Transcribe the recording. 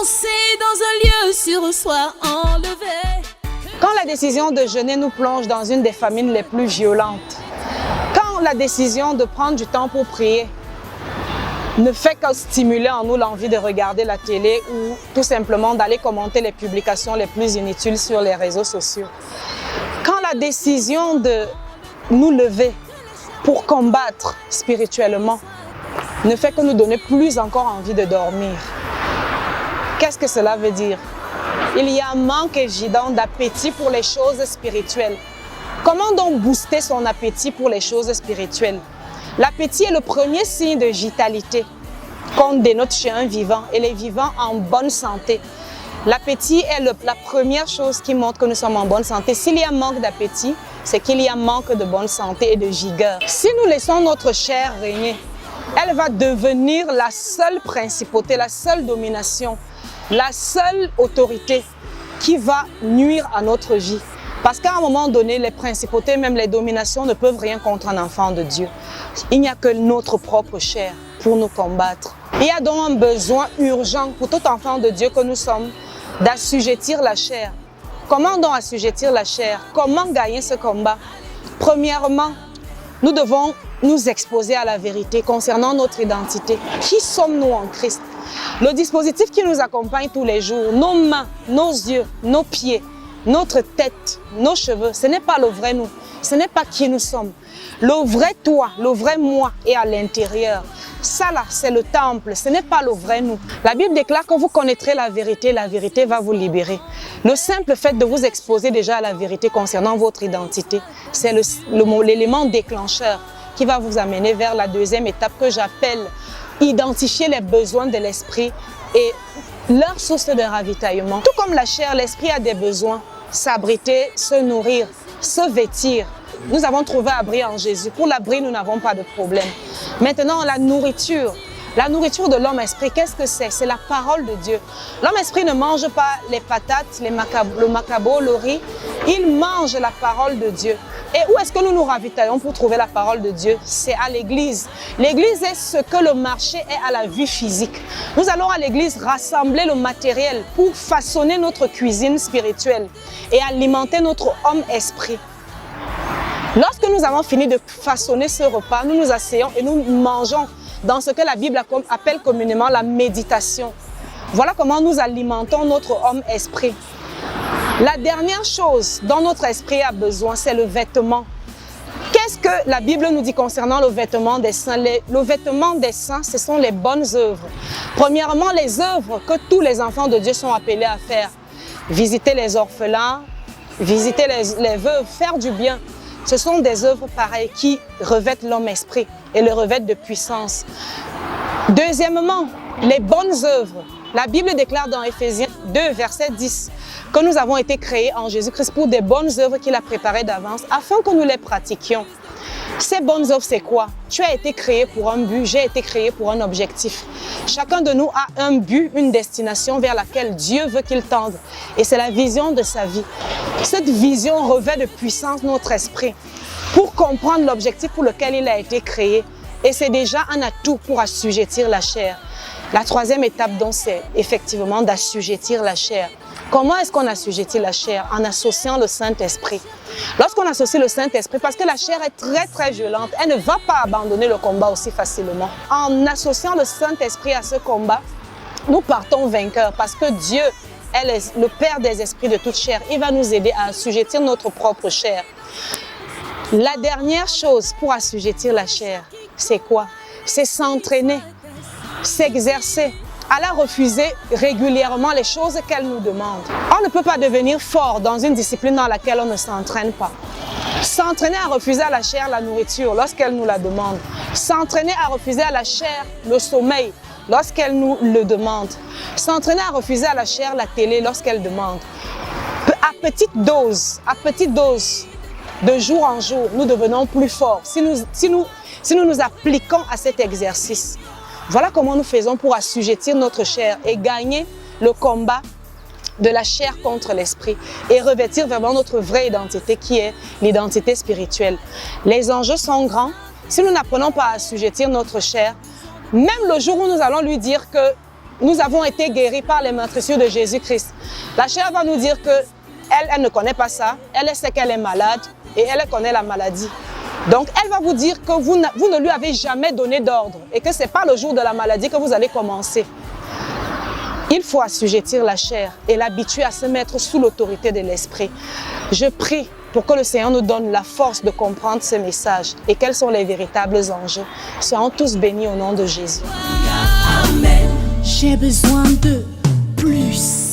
danser dans un lieu sur soi enlevé. Quand la décision de jeûner nous plonge dans une des famines les plus violentes, quand la décision de prendre du temps pour prier ne fait que stimuler en nous l'envie de regarder la télé ou tout simplement d'aller commenter les publications les plus inutiles sur les réseaux sociaux, quand la décision de nous lever pour combattre spirituellement ne fait que nous donner plus encore envie de dormir, qu'est-ce que cela veut dire? Il y a un manque évident d'appétit pour les choses spirituelles. Comment donc booster son appétit pour les choses spirituelles? L'appétit est le premier signe de vitalité qu'on dénote chez un vivant et les vivants en bonne santé. L'appétit est la première chose qui montre que nous sommes en bonne santé. S'il y a manque d'appétit, c'est qu'il y a manque de bonne santé et de vigueur. Si nous laissons notre chair régner, elle va devenir la seule principauté, la seule domination, la seule autorité qui va nuire à notre vie. Parce qu'à un moment donné, les principautés, même les dominations, ne peuvent rien contre un enfant de Dieu. Il n'y a que notre propre chair pour nous combattre. Il y a donc un besoin urgent pour tout enfant de Dieu que nous sommes d'assujettir la chair. Comment donc assujettir la chair? Comment gagner ce combat? Premièrement, nous devons nous exposer à la vérité concernant notre identité. Qui sommes-nous en Christ? Le dispositif qui nous accompagne tous les jours, nos mains, nos yeux, nos pieds, notre tête, nos cheveux, ce n'est pas le vrai nous, ce n'est pas qui nous sommes. Le vrai toi, le vrai moi est à l'intérieur. Ça là, c'est le temple, ce n'est pas le vrai nous. La Bible déclare que vous connaîtrez la vérité va vous libérer. Le simple fait de vous exposer déjà à la vérité concernant votre identité, c'est l'élément déclencheur qui va vous amener vers la deuxième étape que j'appelle identifier les besoins de l'esprit et leur source de ravitaillement. Tout comme la chair, l'esprit a des besoins. S'abriter, se nourrir, se vêtir. Nous avons trouvé abri en Jésus. Pour l'abri, nous n'avons pas de problème. Maintenant, la nourriture de l'homme-esprit, qu'est-ce que c'est? C'est la parole de Dieu. L'homme-esprit ne mange pas les patates, le macabo, le riz. Il mange la parole de Dieu. Et où est-ce que nous nous ravitaillons pour trouver la parole de Dieu? C'est à l'église. L'église est ce que le marché est à la vue physique. Nous allons à l'église rassembler le matériel pour façonner notre cuisine spirituelle et alimenter notre homme-esprit. Lorsque nous avons fini de façonner ce repas, nous nous asseyons et nous mangeons dans ce que la Bible appelle communément la méditation. Voilà comment nous alimentons notre homme-esprit. La dernière chose dont notre esprit a besoin, c'est le vêtement. Qu'est-ce que la Bible nous dit concernant le vêtement des saints? Le vêtement des saints, ce sont les bonnes œuvres. Premièrement, les œuvres que tous les enfants de Dieu sont appelés à faire. Visiter les orphelins, visiter les veuves, faire du bien. Ce sont des œuvres pareilles qui revêtent l'homme-esprit et le revêtent de puissance. Deuxièmement, les bonnes œuvres. La Bible déclare dans Éphésiens 2, verset 10, que nous avons été créés en Jésus-Christ pour des bonnes œuvres qu'il a préparées d'avance afin que nous les pratiquions. Ces bonnes œuvres, c'est quoi? Tu as été créé pour un but, j'ai été créé pour un objectif. Chacun de nous a un but, une destination vers laquelle Dieu veut qu'il tende. Et c'est la vision de sa vie. Cette vision revêt de puissance notre esprit pour comprendre l'objectif pour lequel il a été créé. Et c'est déjà un atout pour assujettir la chair. La troisième étape, donc, c'est effectivement d'assujettir la chair. Comment est-ce qu'on assujettit la chair? En associant le Saint-Esprit. Lorsqu'on associe le Saint-Esprit, parce que la chair est très très violente, elle ne va pas abandonner le combat aussi facilement. En associant le Saint-Esprit à ce combat, nous partons vainqueurs parce que Dieu est le Père des esprits de toute chair. Il va nous aider à assujettir notre propre chair. La dernière chose pour assujettir la chair, c'est quoi? C'est s'entraîner, s'exercer, aller refuser régulièrement les choses qu'elle nous demande. On ne peut pas devenir fort dans une discipline dans laquelle on ne s'entraîne pas. S'entraîner à refuser à la chair la nourriture lorsqu'elle nous la demande. S'entraîner à refuser à la chair le sommeil lorsqu'elle nous le demande. S'entraîner à refuser à la chair la télé lorsqu'elle demande. À petite dose, de jour en jour, nous devenons plus forts si nous nous appliquons à cet exercice. Voilà comment nous faisons pour assujettir notre chair et gagner le combat de la chair contre l'esprit et revêtir vraiment notre vraie identité qui est l'identité spirituelle. Les enjeux sont grands. Si nous n'apprenons pas à assujettir notre chair, même le jour où nous allons lui dire que nous avons été guéris par les meurtrissures de Jésus-Christ. La chair va nous dire que elle ne connaît pas ça, elle sait qu'elle est malade et elle connaît la maladie. Donc, elle va vous dire que vous ne lui avez jamais donné d'ordre et que ce n'est pas le jour de la maladie que vous allez commencer. Il faut assujettir la chair et l'habituer à se mettre sous l'autorité de l'esprit. Je prie pour que le Seigneur nous donne la force de comprendre ce message et quels sont les véritables enjeux. Soyons tous bénis au nom de Jésus. Amen. J'ai besoin de plus.